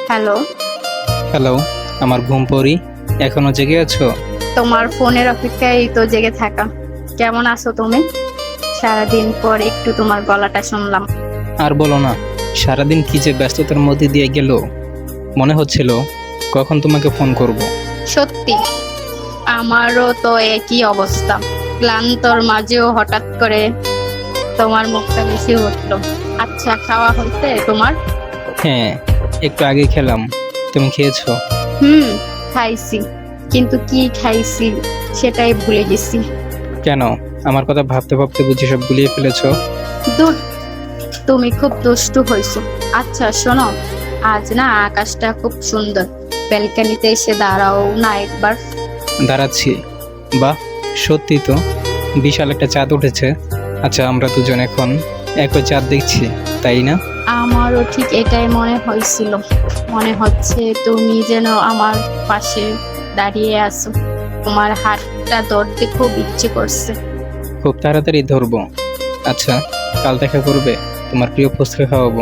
Hello. Hello, আমার ঘুম পড়ি এখনো জেগে আছো? তোমার ফোনের অপেক্ষায় তো জেগে থাকা। কেমন আছো তুমি? সারাদিন পর একটু তোমার গলাটা শুনলাম। আর বলো না, সারাদিন কি যে ব্যস্ততার মধ্যে দিয়ে গেল, মনে হচ্ছিল কখন তোমাকে ফোন করব। সত্যি, আমারও তো একই অবস্থা। ক্লান্তর মাঝেও হঠাৎ করে তোমার মুখটা বেশি উঠলো। আচ্ছা, খাওয়া হয়েছে তোমার? হ্যাঁ, একটু আগে খেলাম। তুমি খেয়েছো? হুম, খাইছি, কিন্তু কি খাইছি সেটাই ভুলে গেছি। কেন, আমার কথা ভাবতে ভাবতে বুঝি সব গুলিয়ে ফেলেছো? দূর, তুমি খুব দুষ্টু হইছো। আচ্ছা শোনো, আজ না আকাশটা খুব সুন্দর। ব্যালকনিতে এসে দাঁড়াও না একবার। দাঁড়াচ্ছি। বাহ, সত্যি তো, বিশাল একটা চাঁদ উঠেছে। আচ্ছা, আমরা দুজন এখন একই চাঁদ দেখছি, তাই না? আমারও ঠিক এটাই মনে হয়েছিল। মনে হচ্ছে তুমি যেন আমার পাশে দাঁড়িয়ে আছো। তোমার হাতটা ধরতে খুব ইচ্ছে করছে। খুব তাড়াতাড়ি ধরবো। আচ্ছা, কাল দেখা করবে, তোমার প্রিয় ফুচকা খাওয়াবো।